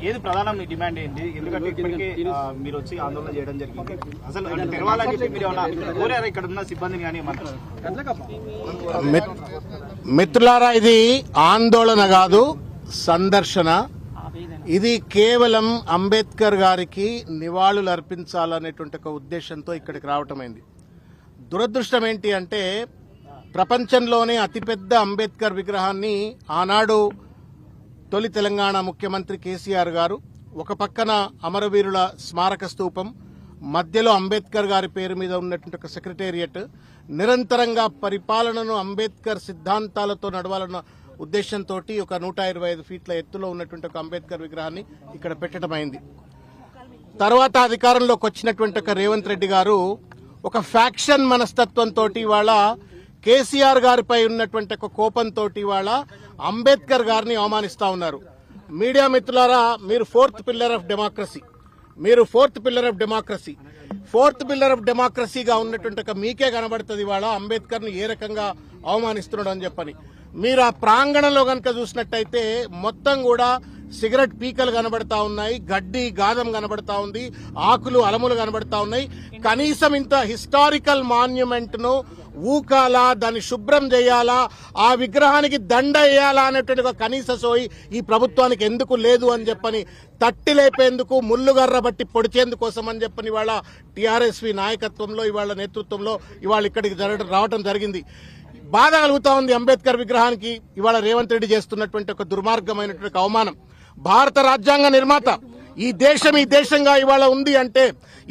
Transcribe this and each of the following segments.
ఏది ప్రధాన మీ డిమాండ్ ఏంటి? ఎందుకంటే ఇప్పటికే మీరు వచ్చి ఆందోళన చేయడం జరిగింది. అసలు అంటే తెరవాలని చెప్పి మీరు ఏమన్నా కోరారా ఇక్కడ ఉన్న సిబ్బందిని కానీ ఏమన్నా? మిత్రులారా, ఇది ఆందోళన కాదు, సందర్శన. ఇది కేవలం అంబేద్కర్ గారికి నివాళులు అర్పించాలనేటువంటి ఒక ఉద్దేశంతో ఇక్కడికి రావటమైంది. దురదృష్టం ఏంటి అంటే ప్రపంచంలోనే అతిపెద్ద అంబేద్కర్ విగ్రహాన్ని ఆనాడు తొలి తెలంగాణ ముఖ్యమంత్రి కేసీఆర్ గారు, ఒక పక్కన అమరవీరుల స్మారక స్తూపం, మధ్యలో అంబేద్కర్ గారి పేరు మీద ఉన్నటువంటి ఒక సెక్రటేరియట్, నిరంతరంగా పరిపాలనను అంబేద్కర్ సిద్ధాంతాలతో నడవాలన్న ఉద్దేశంతో ఒక 125 ఫీట్ల ఎత్తులో ఉన్నటువంటి ఒక అంబేద్కర్ విగ్రహాన్ని ఇక్కడ పెట్టడమైంది. తర్వాత అధికారంలోకి వచ్చినటువంటి ఒక రేవంత్ రెడ్డి గారు ఒక ఫ్యాక్షన్ మనస్తత్వంతో ఇవాళ కేసీఆర్ గారిపై ఉన్నటువంటి ఒక కోపంతో ఇవాళ అంబేద్కర్ గారిని అవమానిస్తా ఉన్నారు. మీడియా మిత్రులారా, మీరు ఫోర్త్ పిల్లర్ ఆఫ్ డెమోక్రసీగా ఉన్నటువంటి ఒక మీకే కనబడుతుంది ఇవాళ అంబేద్కర్ ని ఏ రకంగా అవమానిస్తున్నాడు అని చెప్పని. మీరు ఆ ప్రాంగణంలో కనుక చూసినట్టయితే మొత్తం కూడా సిగరెట్ పీకలు కనబడతా ఉన్నాయి, గడ్డి గాదం కనబడతా ఉంది, ఆకులు అలములు కనబడతా ఉన్నాయి. కనీసం ఇంత హిస్టారికల్ మాన్యుమెంట్ ను ఊకాలా, దాన్ని శుభ్రం చేయాలా, ఆ విగ్రహానికి దండ వేయాలా అనేటువంటి ఒక కనీస సోయి ఈ ప్రభుత్వానికి ఎందుకు లేదు అని చెప్పని తట్టి లేపేందుకు, ముల్లుగర్ర బట్టి పొడిచేందుకోసం అని చెప్పని ఇవాళ టీఆర్ఎస్వి నాయకత్వంలో, ఇవాళ నేతృత్వంలో ఇవాళ ఇక్కడికి రావడం జరిగింది. బాధ కలుగుతా ఉంది అంబేద్కర్ విగ్రహానికి ఇవాళ రేవంత్ రెడ్డి చేస్తున్నటువంటి ఒక దుర్మార్గమైనటువంటి అవమానం. భారత రాజ్యాంగ నిర్మాత ఈ దేశంగా ఇవాళ ఉంది అంటే,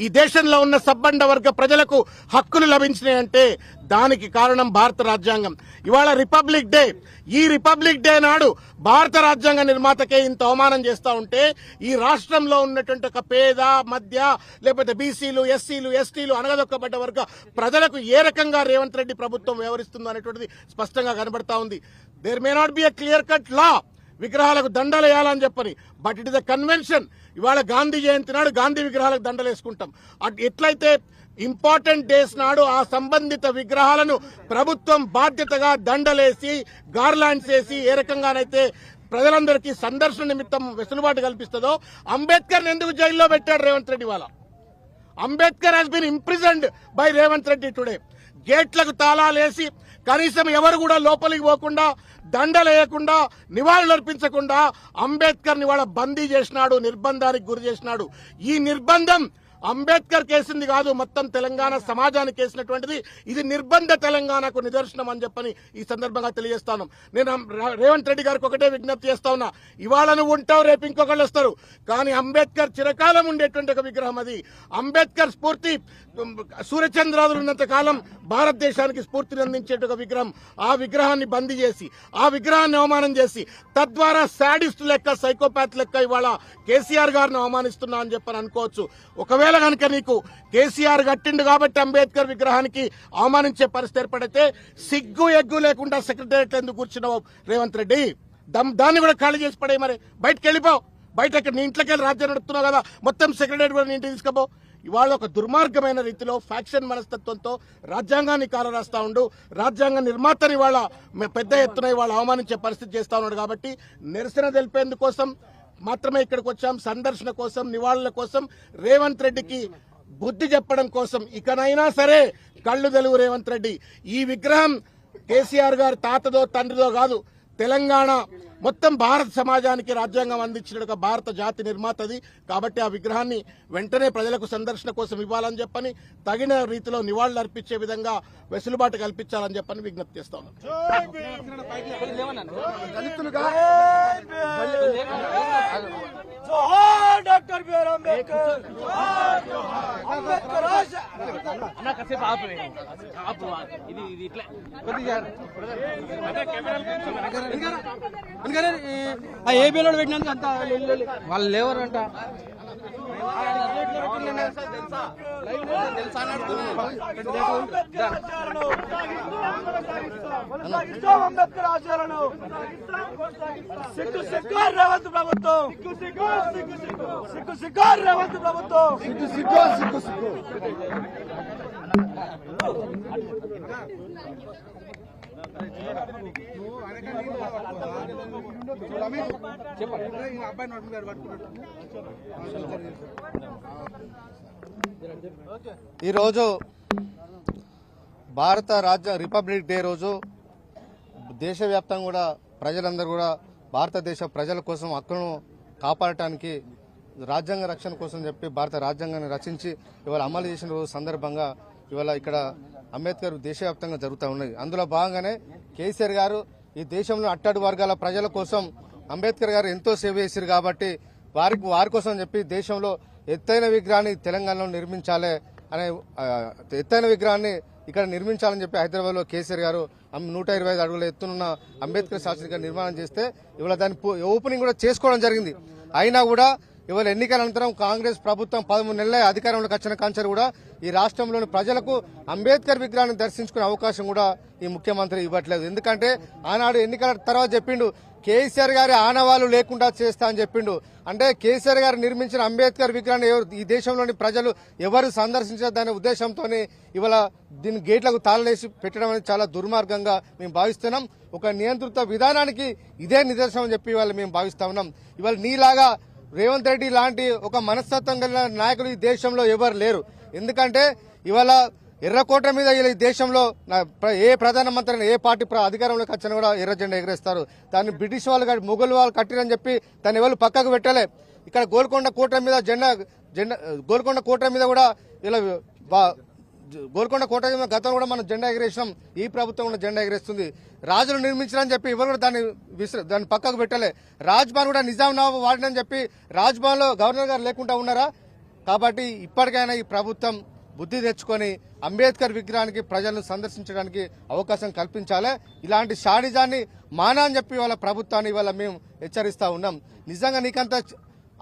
ఈ దేశంలో ఉన్న సబ్బండ వర్గ ప్రజలకు హక్కులు లభించినాయంటే దానికి కారణం భారత రాజ్యాంగం. ఇవాళ రిపబ్లిక్ డే, ఈ రిపబ్లిక్ డే నాడు భారత రాజ్యాంగ నిర్మాతకే ఇంత అవమానం చేస్తా ఉంటే ఈ రాష్ట్రంలో ఉన్నటువంటి ఒక పేద, మధ్య, లేకపోతే బీసీలు, ఎస్సీలు, ఎస్టీలు, అనగదొక్కబడ్డ వర్గ ప్రజలకు ఏ రకంగా రేవంత్ రెడ్డి ప్రభుత్వం వ్యవహరిస్తుందో అనేటువంటిది స్పష్టంగా కనబడతా ఉంది. There may not be a clear cut లా విగ్రహాలకు దండలు వేయాలని చెప్పని, but it is a convention. ఇవాళ గాంధీ జయంతి నాడు గాంధీ విగ్రహాలకు దండలు వేసుకుంటాం. ఎట్లయితే ఇంపార్టెంట్ డేస్ నాడు ఆ సంబంధిత విగ్రహాలను ప్రభుత్వం బాధ్యతగా దండలేసి, గార్లాండ్స్ వేసి ఏ రకంగానైతే ప్రజలందరికీ సందర్శన నిమిత్తం వెసులుబాటు కల్పిస్తుందో, అంబేద్కర్ ఎందుకు జైల్లో పెట్టాడు రేవంత్ రెడ్డి? వాళ్ళ Ambedkar has been imprisoned by Revanth Reddy today. గేట్లకు తాళాలేసి కనీసం ఎవరు కూడా లోపలికి పోకుండా, దండలేయకుండా, నివాళులు అర్పించకుండా అంబేద్కర్ ని వాళ్ళ బందీ చేసినాడు, నిర్బంధానికి గురి చేసినాడు. ఈ నిర్బంధం అంబేద్కర్ కేసింది కాదు, మొత్తం తెలంగాణ సమాజానికి కేసినటువంటిది. ఇది నిర్బంధ తెలంగాణకు నిదర్శనం అని చెప్పని ఈ సందర్భంగా తెలియజేస్తాను. నేను రేవంత్ రెడ్డి గారికి ఒకటే విజ్ఞప్తి చేస్తా ఉన్నా, ఇవాళ నువ్వు ఉంటావు, రేపు ఇంకొకళ్ళు వస్తారు, కానీ అంబేద్కర్ చిరకాలం ఉండేటువంటి ఒక విగ్రహం అది. అంబేద్కర్ స్ఫూర్తి సూర్యచంద్రాదులు ఉన్నంత కాలం భారతదేశానికి స్ఫూర్తిని అందించే ఒక విగ్రహం. ఆ విగ్రహాన్ని బందీ చేసి, ఆ విగ్రహాన్ని అవమానం చేసి, తద్వారా శాడిస్ట్ లెక్క, సైకోపాత్ లెక్క ఇవాళ కేసీఆర్ గారిని అవమానిస్తున్నా అని చెప్పని అనుకోవచ్చు. ఒకవేళ కనుక నీకు కేసీఆర్ కట్టిండు కాబట్టి అంబేద్కర్ విగ్రహానికి అవమానించే పరిస్థితి ఏర్పడితే సిగ్గు ఎగ్గు లేకుండా సెక్రటేరియట్ ఎందుకు కూర్చున్నావు రేవంత్ రెడ్డి? దాన్ని కూడా ఖాళీ చేసి పడే, మరి బయటకు వెళ్ళిపో. బయట నీ ఇంట్లోకి వెళ్ళి రాజ్యం నడుస్తున్నావు కదా, మొత్తం సెక్రటేరియట్ కూడా నీ ఇంటికి తీసుకుపో. ఇవాళ ఒక దుర్మార్గమైన రీతిలో ఫ్యాక్షన్ మనస్తత్వంతో రాజ్యాంగాన్ని కాలరాస్తా ఉండు, రాజ్యాంగ నిర్మాతని ఇవాళ పెద్ద ఎత్తున ఇవాళ అవమానించే పరిస్థితి చేస్తా ఉన్నాడు. కాబట్టి నిరసన తెలిపేందుకోసం మాత్రమే ఇక్కడికి వచ్చాం, సందర్శన కోసం, నివాళుల కోసం, రేవంత్ రెడ్డికి బుద్ధి చెప్పడం కోసం. ఇకనైనా సరే కళ్ళు తెలుగు రేవంత్ రెడ్డి. ఈ విగ్రహం కేసీఆర్ గారి తాతదో తండ్రిదో కాదు, తెలంగాణ మొత్తం భారత సమాజానికి రాజ్యాంగం అందించిన ఒక భారత జాతి నిర్మాతది. కాబట్టి ఆ విగ్రహాన్ని వెంటనే ప్రజలకు సందర్శన కోసం ఇవ్వాలని చెప్పని, తగిన రీతిలో నివాళులు అర్పించే విధంగా వెసులుబాటు కల్పించాలని చెప్పని విజ్ఞప్తి చేస్తా ఉన్నాం. డాక్టర్ బిఆర్ అంబేద్కర్ ఏ బిల్లు పెట్టినందుకు అంత వాళ్ళు లేవరంట. అంబేద్కర్ ఆశయాలను సిగ్గు సిగ్గు రేవంత్ ప్రభుత్వం, సిగ్గు సిగ్గు రేవంత్ ప్రభుత్వం, సిగ్గు సిగ్గు సిగ్గు సిగ్గు. ఈరోజు భారత రాజ్య రిపబ్లిక్ డే రోజు దేశవ్యాప్తంగా కూడా ప్రజలందరూ కూడా భారతదేశ ప్రజల కోసం హక్కులను కాపాడటానికి రాజ్యాంగ రక్షణ కోసం చెప్పి భారత రాజ్యాంగాన్ని రచించి ఇవాళ అమలు చేసిన రోజు సందర్భంగా ఇవాళ ఇక్కడ అంబేద్కర్ దేశవ్యాప్తంగా జరుగుతూ ఉన్నది. అందులో భాగంగానే కేసీఆర్ గారు ఈ దేశంలో అట్టడుగు వర్గాల ప్రజల కోసం అంబేద్కర్ గారు ఎంతో సేవ చేశారు కాబట్టి వారి కోసం చెప్పి దేశంలో ఎత్తైన విగ్రహాన్ని తెలంగాణలో నిర్మించాలి అనే ఎత్తైన విగ్రహాన్ని ఇక్కడ నిర్మించాలని చెప్పి హైదరాబాద్లో కేసీఆర్ గారు 125 అడుగుల ఎత్తునున్న అంబేద్కర్ శాస్త్రి నిర్మాణం చేస్తే ఇవాళ దాని ఓపెనింగ్ కూడా చేసుకోవడం జరిగింది. అయినా కూడా ఇవాళ ఎన్నికల అనంతరం కాంగ్రెస్ ప్రభుత్వం 13 నెలల అధికారంలోకి వచ్చిన కాంచర్ కూడా ఈ రాష్ట్రంలోని ప్రజలకు అంబేద్కర్ విగ్రహాన్ని దర్శించుకునే అవకాశం కూడా ఈ ముఖ్యమంత్రి ఇవ్వట్లేదు. ఎందుకంటే ఆనాడు ఎన్నికల తర్వాత చెప్పిండు కేసీఆర్ గారి ఆనవాళ్లు లేకుండా చేస్తా అని చెప్పిండు. అంటే కేసీఆర్ గారు నిర్మించిన అంబేద్కర్ విగ్రహాన్ని ఈ దేశంలోని ప్రజలు ఎవరు సందర్శించదనే ఉద్దేశంతో ఇవాళ దీని గేట్లకు తాళలేసి పెట్టడం అనేది చాలా దుర్మార్గంగా మేము భావిస్తున్నాం. ఒక నియంత్రిత విధానానికి ఇదే నిదర్శనం అని చెప్పి ఇవాళ మేము భావిస్తా ఉన్నాం. ఇవాళ నీలాగా రేవంత్ రెడ్డి లాంటి ఒక మనస్తత్వం కలిగిన నాయకులు ఈ దేశంలో ఎవరు లేరు. ఎందుకంటే ఇవాళ ఎర్రకోట మీద ఈ దేశంలో ఏ ప్రధానమంత్రి ఏ పార్టీ అధికారంలోకి వచ్చినా కూడా ఎర్ర జెండా ఎగరేస్తారు. దాన్ని బ్రిటిష్ వాళ్ళు మొఘల్ వాళ్ళు కట్టిరని చెప్పి దాన్ని ఎవరు పక్కకు పెట్టలే. ఇక్కడ గోల్కొండ కోట మీద గోల్కొండ కోట మీద కూడా ఇలా గోల్కొండ కోట మీద గతంలో కూడా మనం జెండా ఎగరేసినాం. ఈ ప్రభుత్వం కూడా జెండా ఎగరేస్తుంది. రాజులు నిర్మించారని చెప్పి ఎవరు కూడా దాన్ని పక్కకు పెట్టలే. రాజ్భవన్ కూడా నిజాం నవాబు వాడినని చెప్పి రాజ్భవన్ లో గవర్నర్ గారు లేకుండా ఉన్నారా? కాబట్టి ఇప్పటికైనా ఈ ప్రభుత్వం బుద్ధి తెచ్చుకొని అంబేద్కర్ విగ్రహానికి ప్రజలను సందర్శించడానికి అవకాశం కల్పించాలి. ఇలాంటి షాడిజాన్ని మానా అని చెప్పి వాళ్ళ ప్రభుత్వాన్ని ఇవాళ మేము హెచ్చరిస్తా ఉన్నాం. నిజంగా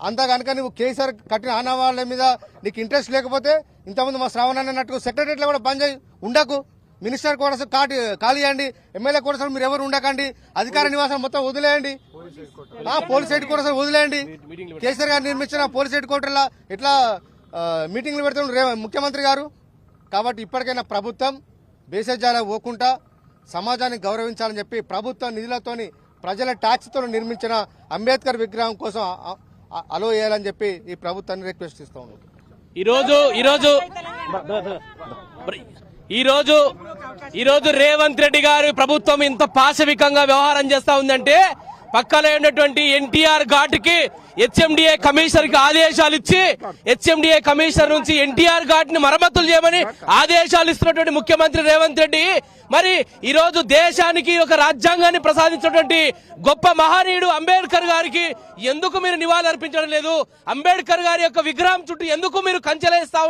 అంతా కనుక నువ్వు కేసీఆర్ కట్టిన ఆనవాళ్ల మీద నీకు ఇంట్రెస్ట్ లేకపోతే ఇంతకుముందు మా శ్రావణ్ అన్నట్టు సెక్రటరీలో కూడా బంద్ చేయి, ఉండకు. మినిస్టర్ కోర్సు ఖాళీ చేయండి, ఎమ్మెల్యే కోర్సు మీరు ఎవరు ఉండకండి, అధికార నివాసం మొత్తం వదిలేయండి, పోలీస్ హెడ్ క్వార్టర్స్ వదిలేయండి. కేసీఆర్ గారు నిర్మించిన పోలీస్ హెడ్ క్వార్టర్లా ఎట్లా మీటింగ్లు పెడుతున్నారు ముఖ్యమంత్రి గారు. కాబట్టి ఇప్పటికైనా ప్రభుత్వం బేసజాల పోకుండా సమాజాన్ని గౌరవించాలని చెప్పి ప్రభుత్వ నిధులతోని ప్రజల ట్యాక్స్తో నిర్మించిన అంబేద్కర్ విగ్రహం కోసం అలో చేయాలని చెప్పి ఈ ప్రభుత్వాన్ని రిక్వెస్ట్ ఇస్తా ఉన్నాం. ఈరోజు రేవంత్ రెడ్డి గారి ప్రభుత్వం ఇంత పాశవికంగా వ్యవహారం చేస్తా ఉందంటే పక్కనే ఉన్నటువంటి ఎన్టీఆర్ ఘాట్కి హెచ్ఎండిఏ కమిషనర్ కి ఆదేశాలు ఇచ్చి హెచ్ఎండిఏ కమిషనర్ నుంచి ఎన్టీఆర్ ఘాట్ ని మరమ్మతులు చేయమని ఆదేశాలు ఇస్తున్నటువంటి ముఖ్యమంత్రి రేవంత్ రెడ్డి మరి ఈ రోజు దేశానికి ఒక రాజ్యాంగాన్ని ప్రసాదించినటువంటి గొప్ప మహనీయుడు అంబేద్కర్ గారికి ఎందుకు మీరు నివాళులు అర్పించడం లేదు? అంబేద్కర్ గారి యొక్క విగ్రహం చుట్టూ ఎందుకు మీరు కంచెలేస్తా